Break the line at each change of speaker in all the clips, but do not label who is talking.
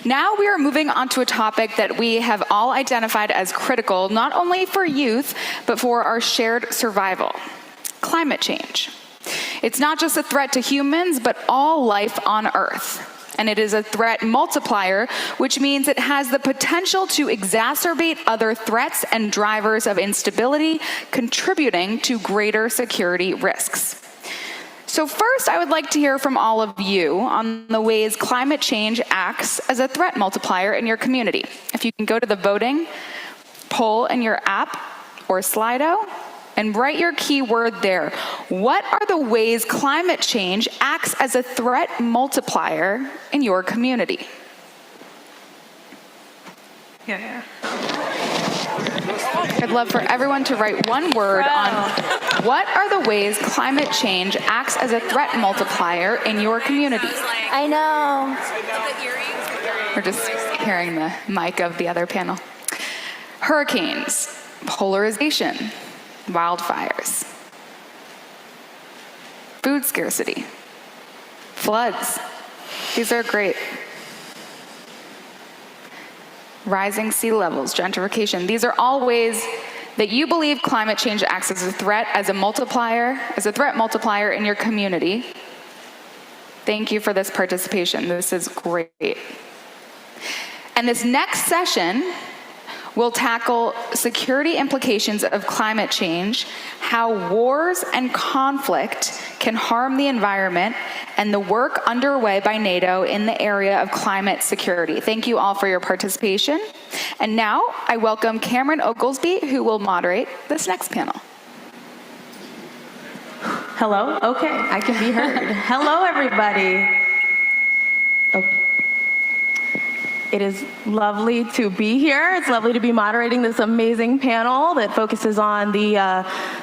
Now we are moving on to a topic that we have all identified as critical, not only for youth, but for our shared survival: climate change. It's not just a threat to humans, but all life on Earth. And it is a threat multiplier, which means it has the potential to exacerbate other threats and drivers of instability, contributing to greater security risks. So first, I would like to hear from all of you on the ways climate change acts as a threat multiplier in your community. If you can go to the voting poll in your app or Slido and write your keyword there. What are the ways climate change acts as a threat multiplier in your community? I'd love for everyone to write one word on what are the ways climate change acts as a threat multiplier in your community.
I know.
We're just hearing the mic of the other panel. Hurricanes, polarization, wildfires, food scarcity, floods. These are great. Rising sea levels, gentrification. These are all ways that you believe climate change acts as a threat, as a threat multiplier in your community. Thank you for this participation. This is great. And this next session will tackle security implications of climate change, how wars and conflict can harm the environment, and the work underway by NATO in the area of climate security. Thank you all for your participation. And now I welcome Cameron Oglesby, who will moderate this next panel.
Hello? Okay, I can be heard. Hello, everybody. Oh. It is lovely to be here. It's lovely to be moderating this amazing panel that focuses on the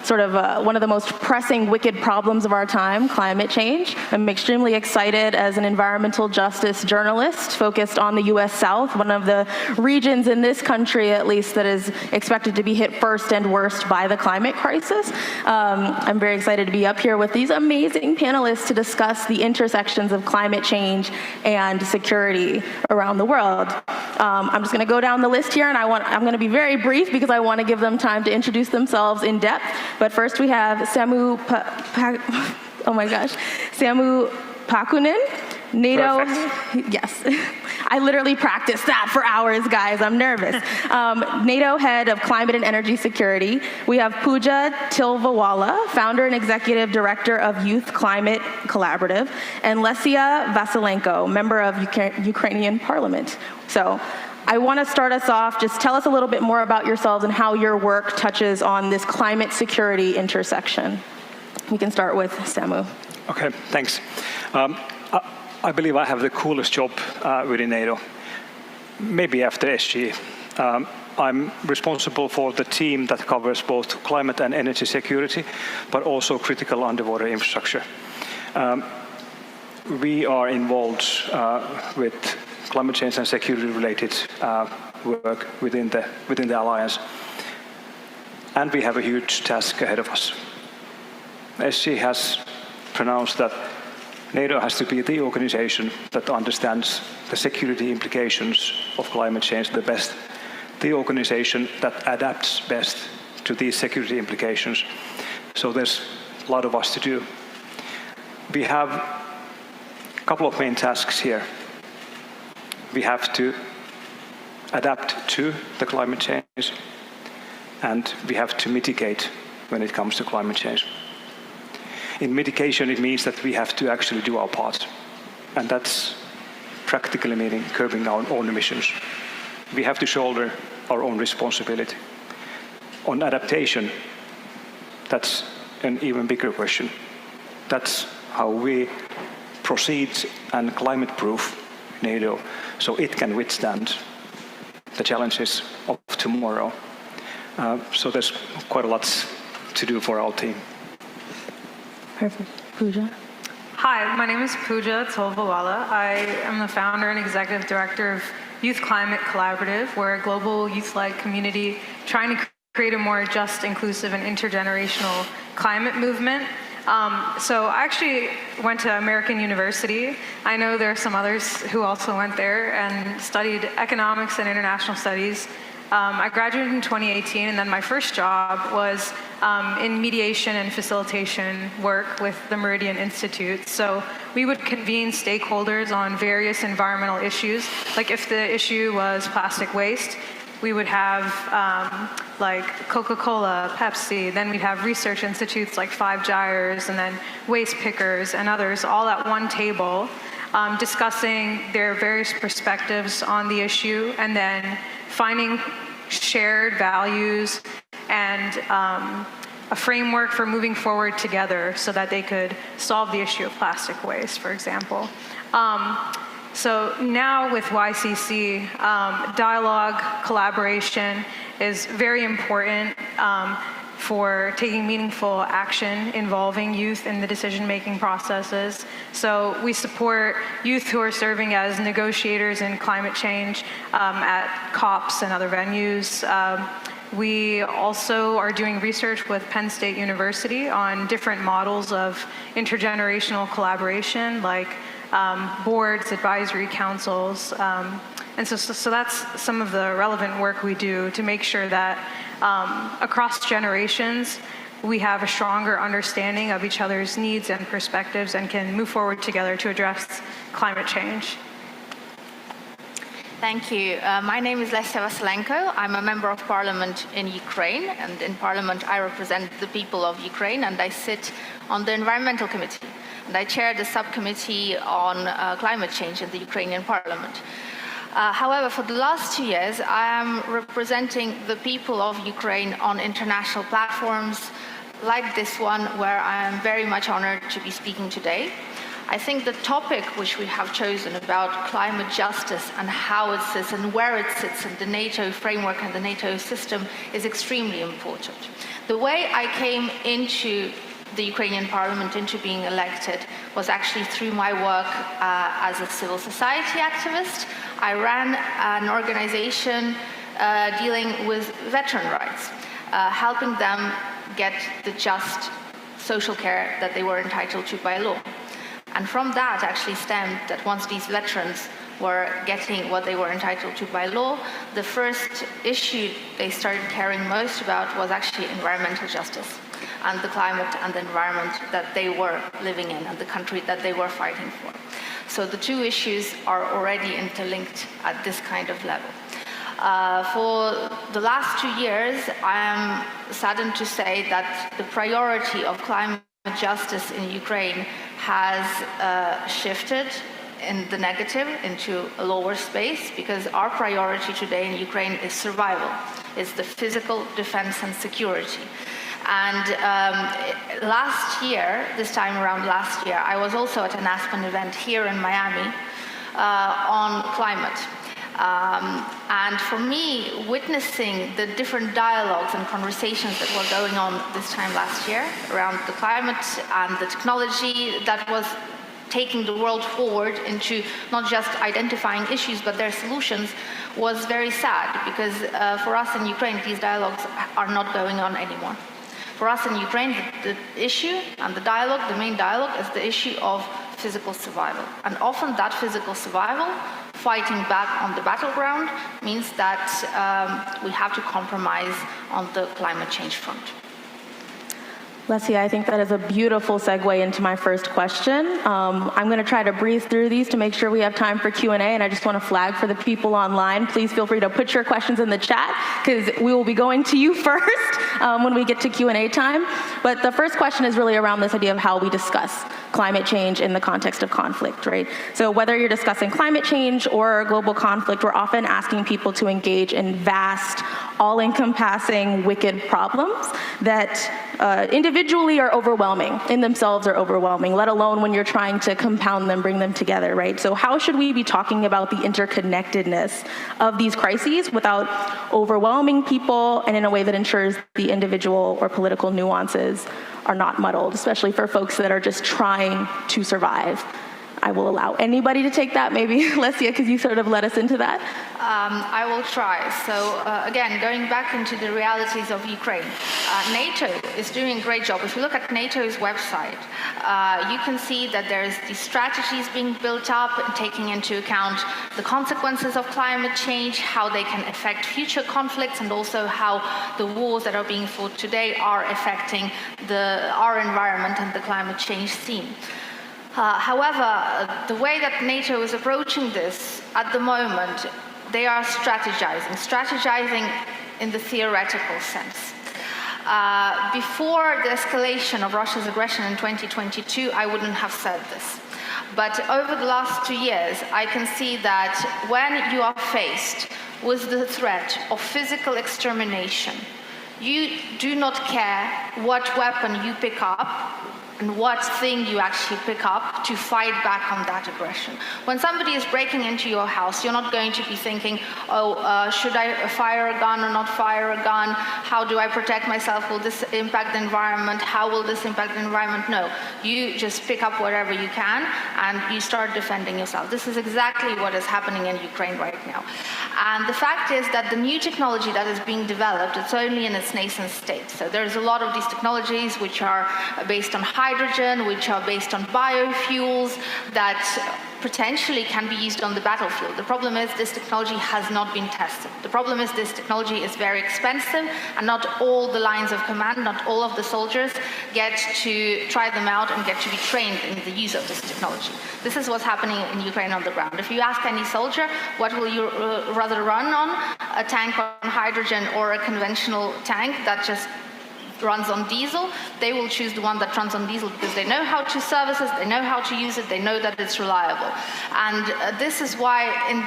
one of the most pressing, wicked problems of our time, climate change. I'm extremely excited as an environmental justice journalist focused on the U.S. South, one of the regions in this country, at least, that is expected to be hit first and worst by the climate crisis. I'm very excited to be up here with these amazing panelists to discuss the intersections of climate change and security around the world. I'm just going to go down the list here, and I'm going to be very brief because I want to give them time to introduce themselves in depth. But first, we have Samu Pakunen, NATO. Perfect. Yes, I literally practiced that for hours, guys. I'm nervous. NATO head of climate and energy security. We have Pooja Tilvawala, founder and executive director of Youth Climate Collaborative, and Lesia Vasilenko, member of Ukrainian Parliament. So I want to start us off. Just tell us a little bit more about yourselves and how your work touches on this climate security intersection. We can start with Samu.
Okay, thanks. I believe I have the coolest job within NATO, maybe after SG. I'm responsible for the team that covers both climate and energy security, but also critical underwater infrastructure. We are involved with climate change and security-related work within the alliance, and we have a huge task ahead of us. SG has pronounced that NATO has to be the organization that understands the security implications of climate change the best, the organization that adapts best to these security implications. So there's a lot of us to do. We have a couple of main tasks here. We have to adapt to the climate change, and we have to mitigate when it comes to climate change. In mitigation, it means that we have to actually do our part, and that's practically meaning curbing our own emissions. We have to shoulder our own responsibility. On adaptation, that's an even bigger question. That's how we proceed and climate-proof NATO so it can withstand the challenges of tomorrow. So there's quite a lot to do for our team.
Perfect. Pooja?
Hi, my name is Pooja Tilvawala. I am the founder and executive director of Youth Climate Collaborative. We're a global youth-led community trying to create a more just, inclusive, and intergenerational climate movement. So I actually went to American University. I know there are some others who also went there and studied economics and international studies. I graduated in 2018, and then my first job was in mediation and facilitation work with the Meridian Institute. So we would convene stakeholders on various environmental issues. Like if the issue was plastic waste, we would have like Coca-Cola, Pepsi, then we'd have research institutes like Five Gyres, and then waste pickers and others all at one table discussing their various perspectives on the issue, and then finding shared values and a framework for moving forward together so that they could solve the issue of plastic waste, for example. So now with YCC, dialogue, collaboration is very important for taking meaningful action involving youth in the decision-making processes. So we support youth who are serving as negotiators in climate change at COPs and other venues. We also are doing research with Penn State University on different models of intergenerational collaboration, like boards, advisory councils, and so that's some of the relevant work we do to make sure that across generations we have a stronger understanding of each other's needs and perspectives and can move forward together to address climate change.
Thank you. My name is Lesya Vasilenko. I'm a member of parliament in Ukraine, and in parliament I represent the people of Ukraine, and I sit on the environmental committee. And I chair the subcommittee on climate change in the Ukrainian parliament. However, for the last 2 years, I am representing the people of Ukraine on international platforms like this one, where I am very much honored to be speaking today. I think the topic which we have chosen about climate justice and how it sits and where it sits in the NATO framework and the NATO system is extremely important. The way I came into the Ukrainian parliament, into being elected, was actually through my work as a civil society activist. I ran an organization dealing with veteran rights, helping them get the just social care that they were entitled to by law. And from that actually stemmed that once these veterans were getting what they were entitled to by law, the first issue they started caring most about was actually environmental justice and the climate and the environment that they were living in and the country that they were fighting for. So the two issues are already interlinked at this kind of level. For the last 2 years, I am saddened to say that the priority of climate justice in Ukraine has shifted in the negative into a lower space, because our priority today in Ukraine is survival. It's the physical defense and security. And last year, this time around last year, I was also at an Aspen event here in Miami on climate. And for me, witnessing the different dialogues and conversations that were going on this time last year around the climate and the technology that was taking the world forward into not just identifying issues but their solutions was very sad, because for us in Ukraine, these dialogues are not going on anymore. For us in Ukraine, the issue and the dialogue, the main dialogue, is the issue of physical survival. And often that physical survival, fighting back on the battleground, means that we have to compromise on the climate change front.
Lesya, I think that is a beautiful segue into my first question. I'm going to try to breeze through these to make sure we have time for Q&A, and I just want to flag for the people online, please feel free to put your questions in the chat, because we will be going to you first when we get to Q&A time. But the first question is really around this idea of how we discuss climate change in the context of conflict, right? So whether you're discussing climate change or global conflict, we're often asking people to engage in vast, all-encompassing, wicked problems that individually are overwhelming, in themselves are overwhelming, let alone when you're trying to compound them, bring them together, right? So how should we be talking about the interconnectedness of these crises without overwhelming people and in a way that ensures the individual or political nuances are not muddled, especially for folks that are just trying to survive? I will allow anybody to take that. Maybe, Lesia, because you sort of led us into that.
I will try. So again, going back into the realities of Ukraine, NATO is doing a great job. If you look at NATO's website, you can see that there's these strategies being built up, taking into account the consequences of climate change, how they can affect future conflicts, and also how the wars that are being fought today are affecting our environment and the climate change scene. However, the way that NATO is approaching this at the moment, they are strategizing in the theoretical sense. Before the escalation of Russia's aggression in 2022, I wouldn't have said this. But over the last 2 years, I can see that when you are faced with the threat of physical extermination, you do not care what weapon you pick up and what thing you actually pick up to fight back on that aggression. When somebody is breaking into your house, you're not going to be thinking, should I fire a gun or not fire a gun? How do I protect myself? Will this impact the environment? How will this impact the environment? No, you just pick up whatever you can and you start defending yourself. This is exactly what is happening in Ukraine right now. And the fact is that the new technology that is being developed, it's only in its nascent state. So there's a lot of these technologies which are based on hydrogen, which are based on biofuels that potentially can be used on the battlefield. The problem is this technology has not been tested. The problem is this technology is very expensive and not all the lines of command, not all of the soldiers get to try them out and get to be trained in the use of this technology. This is what's happening in Ukraine on the ground. If you ask any soldier, what will you rather run on? A tank on hydrogen or a conventional tank that just runs on diesel, they will choose the one that runs on diesel because they know how to service it, they know how to use it, they know that it's reliable. And this is why in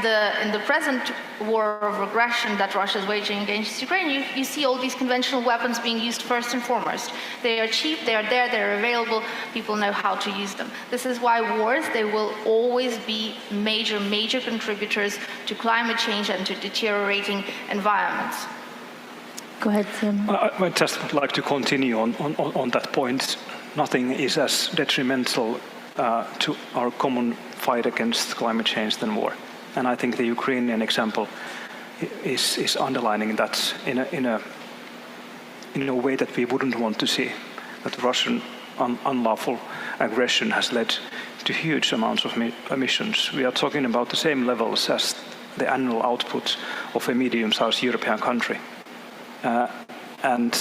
the present war of aggression that Russia is waging against Ukraine, you see all these conventional weapons being used first and foremost. They are cheap, they are there, they're available, people know how to use them. This is why wars, they will always be major contributors to climate change and to deteriorating environments.
Go ahead, Tim.
I just would like to continue on that point. Nothing is as detrimental to our common fight against climate change than war. And I think the Ukrainian example is underlining that in a way that we wouldn't want to see, that Russian unlawful aggression has led to huge amounts of emissions. We are talking about the same levels as the annual output of a medium-sized European country. And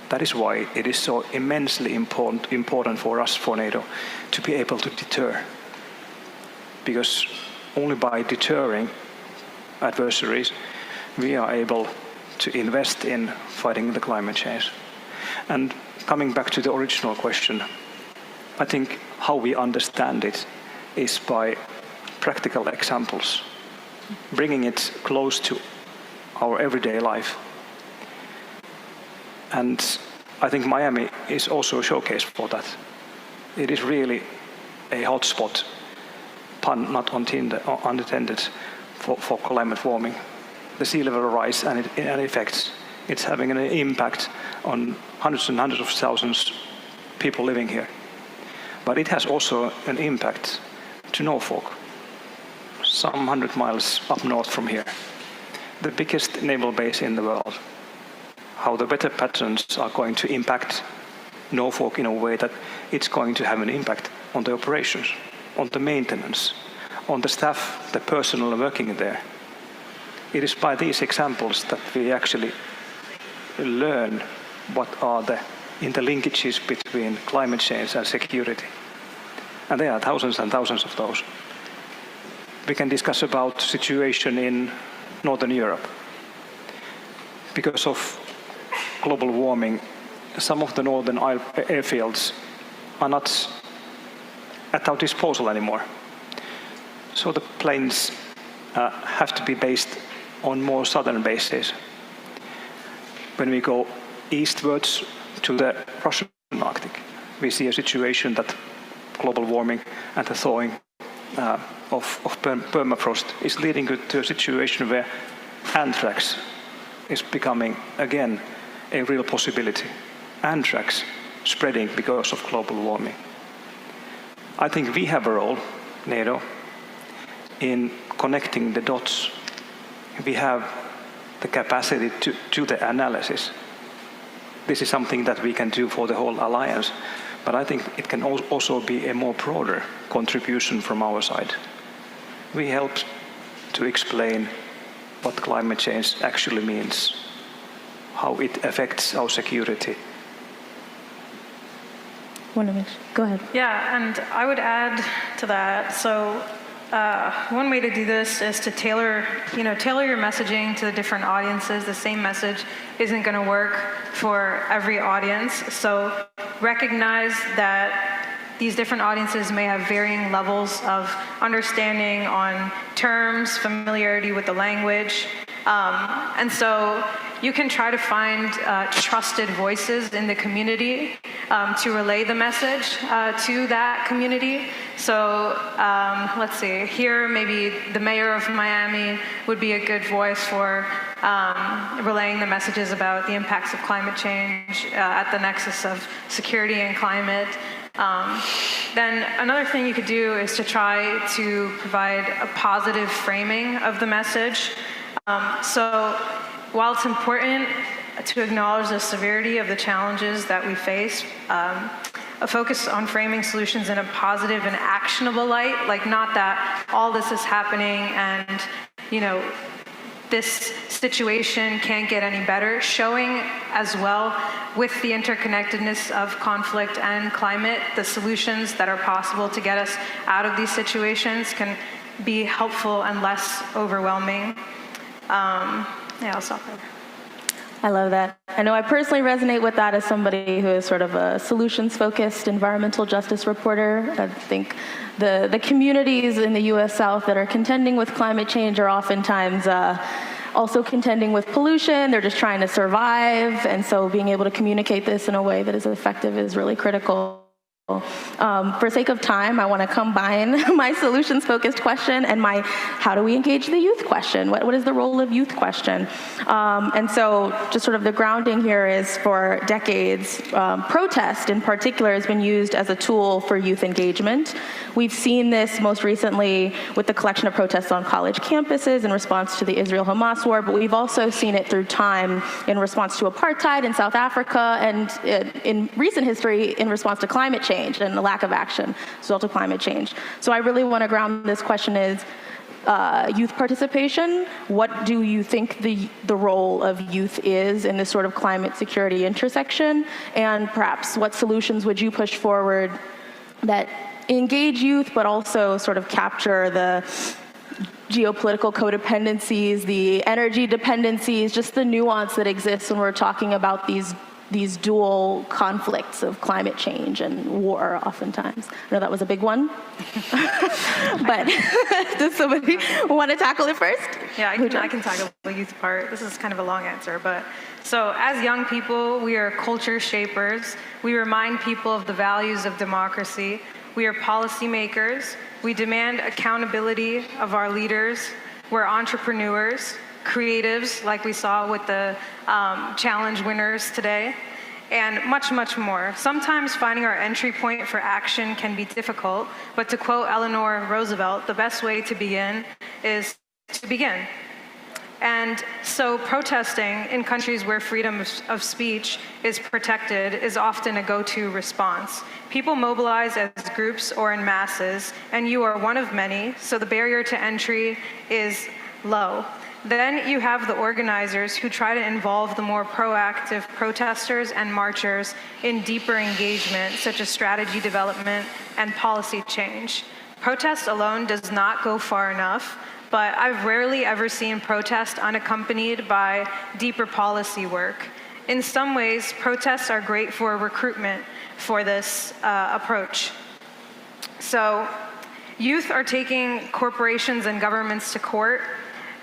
that is why it is so immensely important for us, for NATO, to be able to deter. Because only by deterring adversaries, we are able to invest in fighting the climate change. And coming back to the original question, I think how we understand it is by practical examples, bringing it close to our everyday life. And I think Miami is also a showcase for that. It is really a hotspot, pun not unintended, for climate warming. The sea level rise and its effects, it's having an impact on hundreds and hundreds of thousands of people living here. But it has also an impact to Norfolk, some 100 miles up north from here, the biggest naval base in the world. How the weather patterns are going to impact Norfolk in a way that it's going to have an impact on the operations, on the maintenance, on the staff, the personnel working there. It is by these examples that we actually learn what are the interlinkages between climate change and security. And there are thousands and thousands of those. We can discuss about the situation in Northern Europe. Because of global warming, some of the northern airfields are not at our disposal anymore. So the planes have to be based on more southern bases. When we go eastwards to the Russian Arctic, we see a situation that global warming and the thawing of permafrost is leading to a situation where anthrax is becoming, again, a real possibility. Anthrax spreading because of global warming. I think we have a role NATO, in connecting the dots. We have the capacity to do the analysis. This is something that we can do for the whole alliance, but I think it can also be a more broader contribution from our side. We help to explain what climate change actually means, how it affects our security.
Go ahead.
Yeah, and I would add to that. So one way to do this is to tailor your messaging to the different audiences. The same message isn't going to work for every audience. So recognize that these different audiences may have varying levels of understanding on terms, familiarity with the language. And so you can try to find trusted voices in the community to relay the message to that community. So let's see, here maybe the mayor of Miami would be a good voice for relaying the messages about the impacts of climate change at the nexus of security and climate. Then another thing you could do is to try to provide a positive framing of the message. So while it's important to acknowledge the severity of the challenges that we face, a focus on framing solutions in a positive and actionable light, like not that all this is happening and, this situation can't get any better, showing as well with the interconnectedness of conflict and climate, the solutions that are possible to get us out of these situations can be helpful and less overwhelming. I'll stop there.
I love that. I know I personally resonate with that as somebody who is sort of a solutions-focused environmental justice reporter. I think the communities in the U.S. South that are contending with climate change are oftentimes also contending with pollution. They're just trying to survive, and so being able to communicate this in a way that is effective is really critical. For sake of time, I want to combine my solutions-focused question and my how do we engage the youth question? What is the role of youth question? And so just sort of the grounding here is for decades, protest in particular has been used as a tool for youth engagement. We've seen this most recently with the collection of protests on college campuses in response to the Israel-Hamas war, but we've also seen it through time in response to apartheid in South Africa and in recent history in response to climate change and the lack of action as a result of climate change. So I really want to ground this question is youth participation. What do you think the role of youth is in this sort of climate security intersection? And perhaps what solutions would you push forward that engage youth but also sort of capture the geopolitical codependencies, the energy dependencies, just the nuance that exists when we're talking about these dual conflicts of climate change and war oftentimes. I know that was a big one, but does somebody want to tackle it first?
Yeah, I can tackle the youth part. This is kind of a long answer, but so as young people, we are culture shapers. We remind people of the values of democracy. We are policymakers. We demand accountability of our leaders. We're entrepreneurs, creatives, like we saw with the challenge winners today, and much, much more. Sometimes finding our entry point for action can be difficult, but to quote Eleanor Roosevelt, the best way to begin is to begin. And so protesting in countries where freedom of speech is protected is often a go-to response. People mobilize as groups or in masses, and you are one of many, so the barrier to entry is low. Then you have the organizers who try to involve the more proactive protesters and marchers in deeper engagement, such as strategy development and policy change. Protest alone does not go far enough, but I've rarely ever seen protest unaccompanied by deeper policy work. In some ways, protests are great for recruitment for this approach. So youth are taking corporations and governments to court.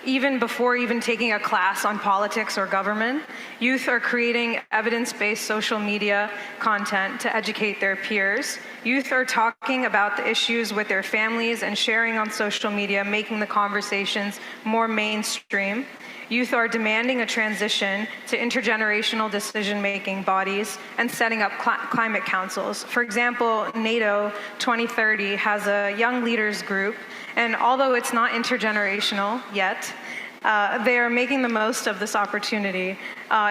even before even taking a class on politics or government, youth are creating evidence-based social media content to educate their peers. Youth are talking about the issues with their families and sharing on social media, making the conversations more mainstream. Youth are demanding a transition to intergenerational decision-making bodies and setting up climate councils. For example, NATO 2030 has a young leaders group, and although it's not intergenerational yet, they are making the most of this opportunity.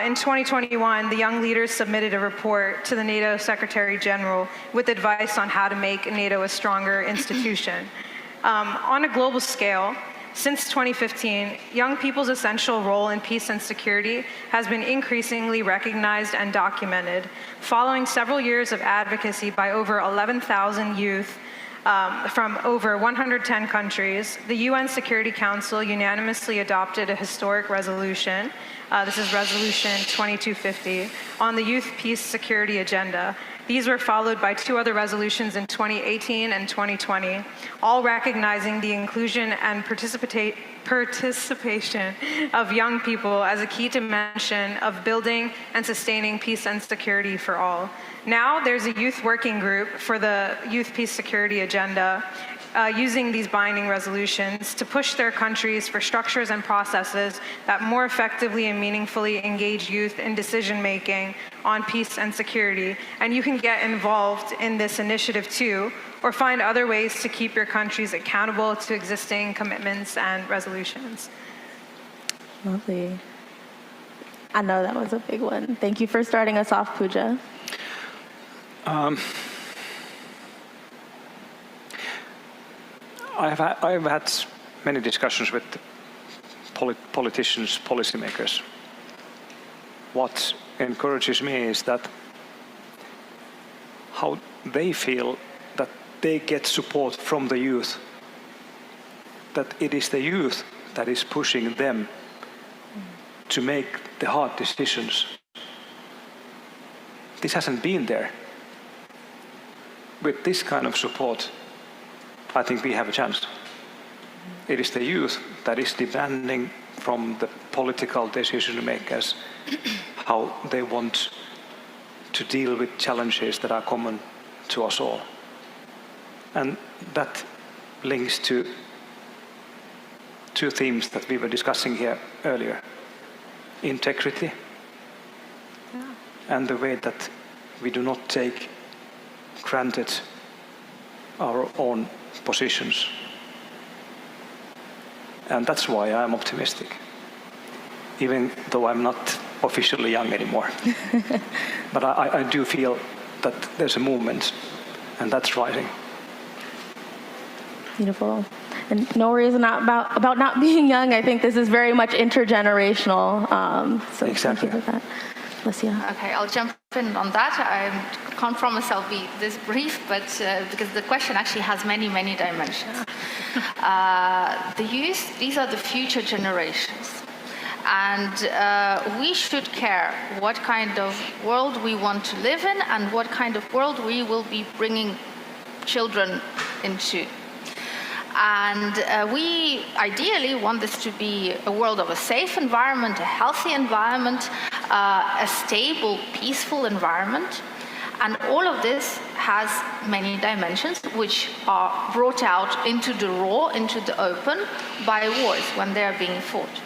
In 2021, the young leaders submitted a report to the NATO Secretary General with advice on how to make NATO a stronger institution. On a global scale, since 2015, young people's essential role in peace and security has been increasingly recognized and documented. Following several years of advocacy by over 11,000 youth from over 110 countries, the UN Security Council unanimously adopted a historic resolution. This is Resolution 2250 on the Youth Peace Security Agenda. These were followed by 2 other resolutions in 2018 and 2020, all recognizing the inclusion and participation of young people as a key dimension of building and sustaining peace and security for all. Now there's a youth working group for the Youth Peace Security Agenda, using these binding resolutions to push their countries for structures and processes that more effectively and meaningfully engage youth in decision-making on peace and security. And you can get involved in this initiative too, or find other ways to keep your countries accountable to existing commitments and resolutions.
Lovely. I know that was a big one. Thank you for starting us off, Pooja.
I've had many discussions with politicians, policymakers. What encourages me is that how they feel that they get support from the youth, that it is the youth that is pushing them to make the hard decisions. This hasn't been there. With this kind of support, I think we have a chance. It is the youth that is demanding from the political decision makers how they want to deal with challenges that are common to us all. And that links to 2 themes that we were discussing here earlier. Integrity and the way that we do not take granted our own positions. And that's why I'm optimistic, even though I'm not officially young anymore. But I do feel that there's a movement, and that's rising.
Beautiful. And no reason about not being young. I think this is very much intergenerational. So
exactly.
Thank you for that. Lucia.
Okay, I'll jump in on that. I can't promise I'll be this brief, but because the question actually has many, many dimensions. The youth, these are the future generations. And we should care what kind of world we want to live in and what kind of world we will be bringing children into. And we ideally want this to be a world of a safe environment, a healthy environment, a stable, peaceful environment. And all of this has many dimensions which are brought out into the raw, into the open by wars when they are being fought.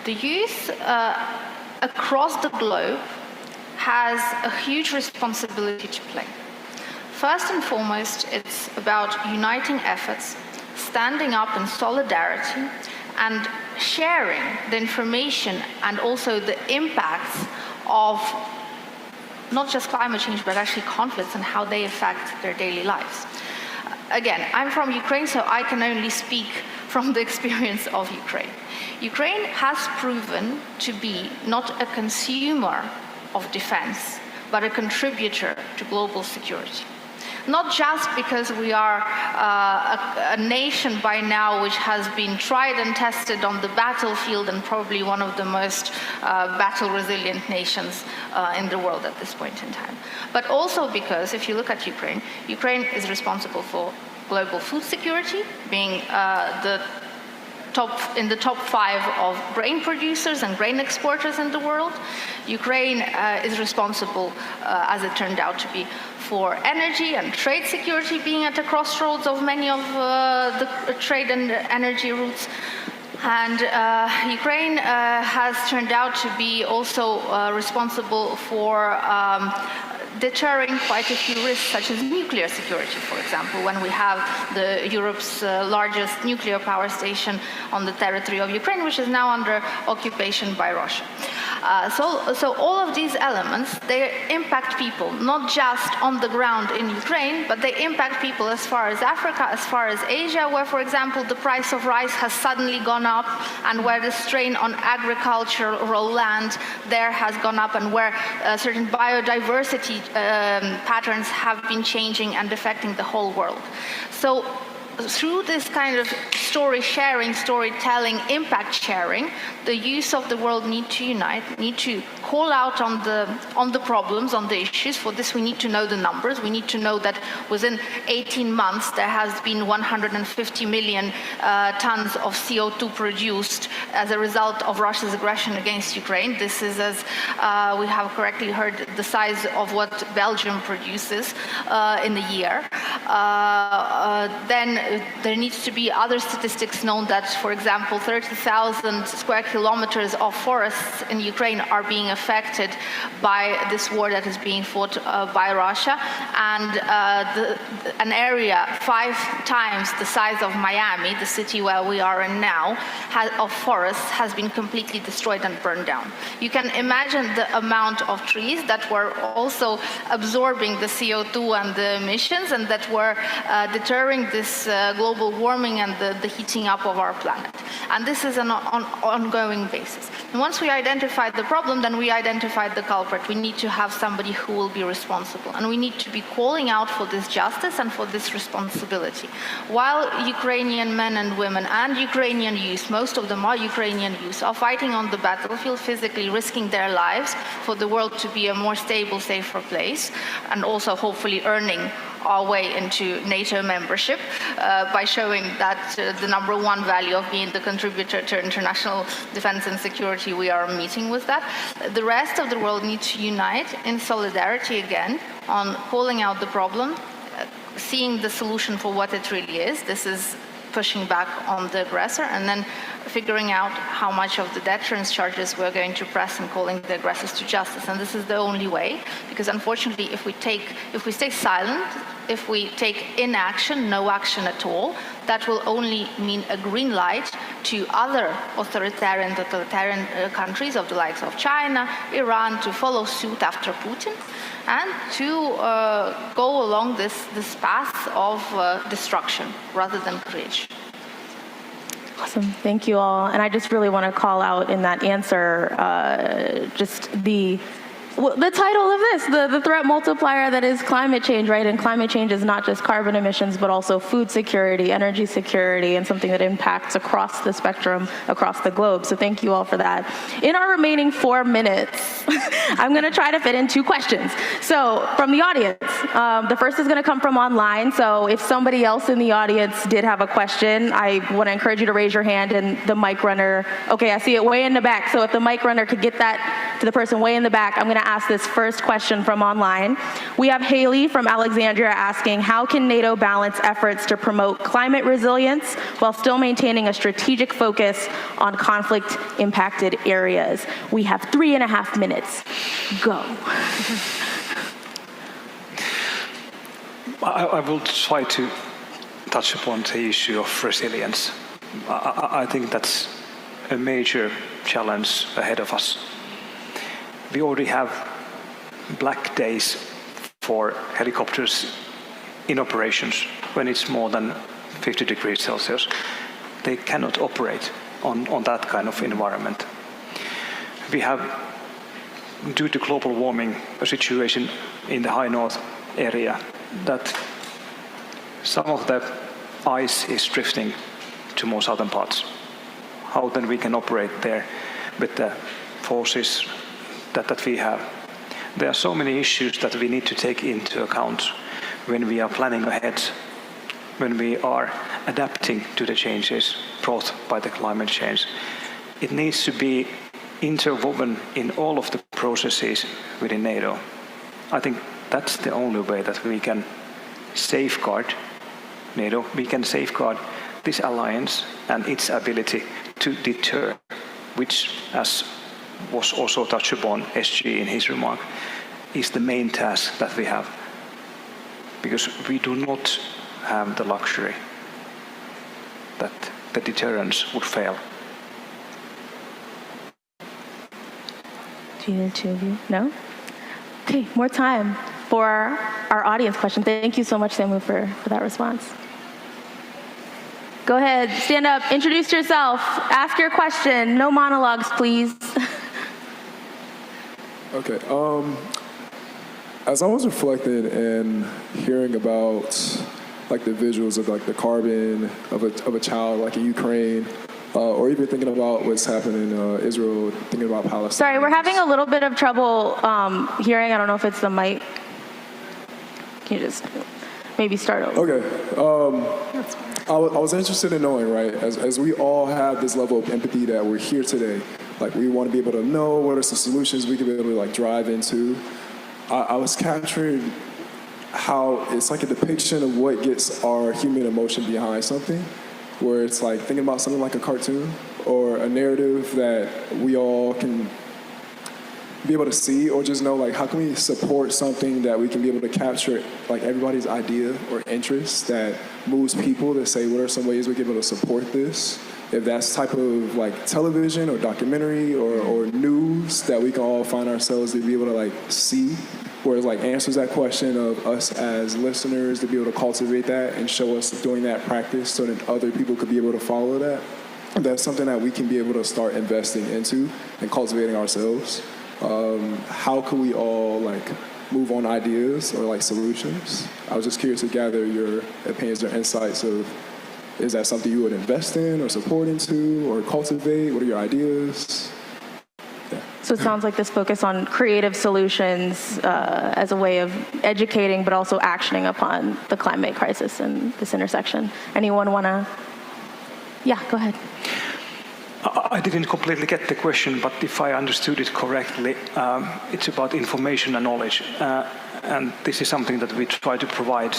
The youth across the globe has a huge responsibility to play. First and foremost, it's about uniting efforts, standing up in solidarity, and sharing the information and also the impacts of not just climate change, but actually conflicts and how they affect their daily lives. Again, I'm from Ukraine, so I can only speak from the experience of Ukraine. Ukraine has proven to be not a consumer of defense, but a contributor to global security. Not just because we are a nation by now which has been tried and tested on the battlefield and probably one of the most battle-resilient nations in the world at this point in time, but also because if you look at Ukraine, Ukraine is responsible for global food security, being the the top 5 of grain producers and grain exporters in the world. Ukraine is responsible, as it turned out to be, for energy and trade security, being at a crossroads of many of the trade and energy routes. And Ukraine has turned out to be also responsible for deterring quite a few risks, such as nuclear security, for example, when we have Europe's largest nuclear power station on the territory of Ukraine, which is now under occupation by Russia. So all of these elements, they impact people, not just on the ground in Ukraine, but they impact people as far as Africa, as far as Asia, where, for example, the price of rice has suddenly gone up, and where the strain on agricultural land there has gone up, and where certain biodiversity patterns have been changing and affecting the whole world. So through this kind of story sharing, storytelling, impact sharing, the youth of the world need to unite, need to call out on the problems, on the issues. For this, we need to know the numbers. We need to know that within 18 months, there has been 150 million tons of CO2 produced as a result of Russia's aggression against Ukraine. This is, as we have correctly heard, the size of what Belgium produces in a year. Then there needs to be other statistics known that, for example, 30,000 square kilometers of forests in Ukraine are being affected by this war that is being fought by Russia, and an area 5 times the size of Miami, the city where we are in now, of forests has been completely destroyed and burned down. You can imagine the amount of trees that were also absorbing the CO2 and the emissions, and that were deterring this global warming and the heating up of our planet. And this is an ongoing basis. And once we identify the problem, then we identify the culprit. We need to have somebody who will be responsible. And we need to be calling out for this justice and for this responsibility. While Ukrainian men and women and Ukrainian youth, most of them are Ukrainian youth, are fighting on the battlefield, physically risking their lives for the world to be a more stable, safer place, and also hopefully earning our way into NATO membership by showing that the number one value of being the contributor to international defense and security, we are meeting with that. The rest of the world needs to unite in solidarity again on calling out the problem, seeing the solution for what it really is. This is pushing back on the aggressor, and then figuring out how much of the deterrence charges we're going to press and calling the aggressors to justice. And this is the only way, because unfortunately, if we stay silent, if we take inaction, no action at all, that will only mean a green light to other authoritarian countries of the likes of China, Iran, to follow suit after Putin, and to go along this path of destruction rather than creation.
Awesome, thank you all. And I just really want to call out in that answer just the title of this, the threat multiplier that is climate change, right? And climate change is not just carbon emissions, but also food security, energy security, and something that impacts across the spectrum, across the globe. So thank you all for that. In our remaining 4 minutes, I'm going to try to fit in 2 questions. So from the audience, the first is going to come from online. So if somebody else in the audience did have a question, I want to encourage you to raise your hand, and the mic runner, okay, I see it way in the back. So if the mic runner could get that to the person way in the back, I'm going to ask this first question from online. We have Haley from Alexandria asking, how can NATO balance efforts to promote climate resilience while still maintaining a strategic focus on conflict-impacted areas? We have 3.5 minutes. Go.
I will try to touch upon the issue of resilience. I think that's a major challenge ahead of us. We already have black days for helicopters in operations when it's more than 50 degrees Celsius. They cannot operate on that kind of environment. We have, due to global warming, a situation in the high north area that some of the ice is drifting to more southern parts. How then we can operate there with the forces that we have? There are so many issues that we need to take into account when we are planning ahead, when we are adapting to the changes brought by the climate change. It needs to be interwoven in all of the processes within NATO. I think that's the only way that we can safeguard NATO, we can safeguard this alliance and its ability to deter, which, as was also touched upon SG in his remark, is the main task that we have. Because we do not have the luxury that the deterrence would fail.
Do either two of you? No? Okay, more time for our audience question. Thank you so much, Samu, for that response. Go ahead, stand up, introduce yourself, ask your question. No monologues, please.
Okay, as I was reflecting and hearing about like the visuals of like the carbon of a child like in Ukraine, or even thinking about what's happening in Israel, thinking about Palestine.
Sorry, we're having a little bit of trouble hearing. I don't know if it's the mic. Can you just maybe start over?
Okay. I was interested in knowing, right, as we all have this level of empathy that we're here today, like we want to be able to know what are some solutions we can be able to like drive into. I was capturing how it's like a depiction of what gets our human emotion behind something, where it's like thinking about something like a cartoon or a narrative that we all can be able to see, or just know like how can we support something that we can be able to capture like everybody's idea or interest that moves people to say what are some ways we can be able to support this. If that's type of like television or documentary or news that we can all find ourselves to be able to like see, where it like answers that question of us as listeners to be able to cultivate that and show us doing that practice so that other people could be able to follow that. And that's something that we can be able to start investing into and cultivating ourselves. How can we all like move on ideas or like solutions? I was just curious to gather your opinions or insights of, is that something you would invest in or support into or cultivate? What are your ideas? Yeah.
So it sounds like this focus on creative solutions as a way of educating, but also actioning upon the climate crisis and this intersection. Anyone want to? Yeah, go ahead.
I didn't completely get the question, but if I understood it correctly, it's about information and knowledge. And this is something that we try to provide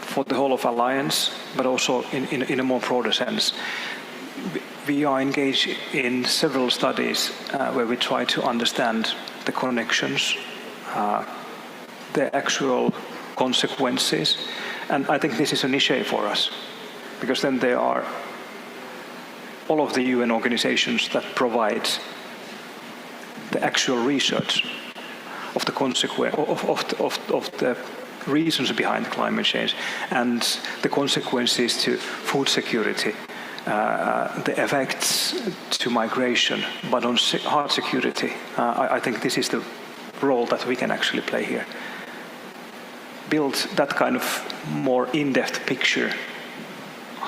for the whole of Alliance, but also in a more broader sense. We are engaged in several studies where we try to understand the connections, the actual consequences. And I think this is an issue for us, because then there are all of the UN organizations that provide the actual research of the consequence of the reasons behind climate change and the consequences to food security, the effects to migration, but on hard security. I think this is the role that we can actually play here. Build that kind of more in-depth picture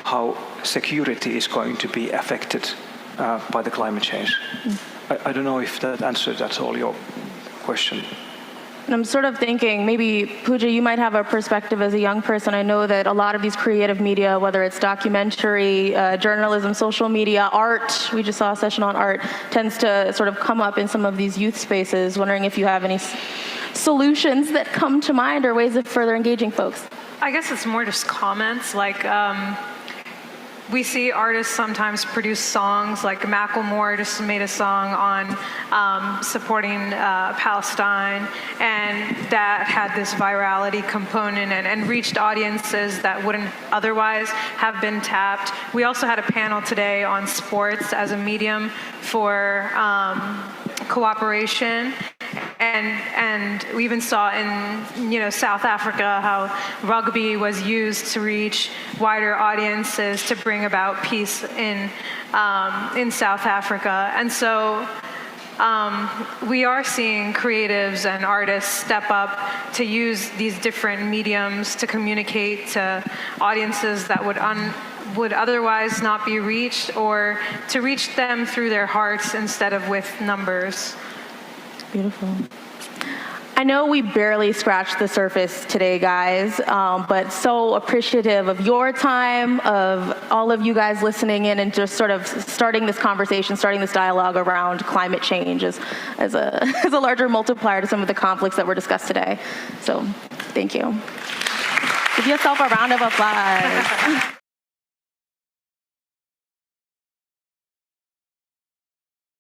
how security is going to be affected by the climate change. I don't know if that answered at all your question.
And I'm sort of thinking, maybe, Pooja, you might have a perspective as a young person. I know that a lot of these creative media, whether it's documentary, journalism, social media, art, we just saw a session on art, tends to sort of come up in some of these youth spaces. Wondering if you have any solutions that come to mind or ways of further engaging folks.
I guess it's more just comments, like we see artists sometimes produce songs, like Macklemore just made a song on supporting Palestine, and that had this virality component and reached audiences that wouldn't otherwise have been tapped. We also had a panel today on sports as a medium for cooperation. And we even saw in South Africa how rugby was used to reach wider audiences to bring about peace in South Africa. And so we are seeing creatives and artists step up to use these different mediums to communicate to audiences that would otherwise not be reached, or to reach them through their hearts instead of with numbers.
Beautiful. I know we barely scratched the surface today, guys, but so appreciative of your time, of all of you guys listening in and just sort of starting this conversation, starting this dialogue around climate change as a larger multiplier to some of the conflicts that were discussed today. So thank you. Give yourself a round of applause.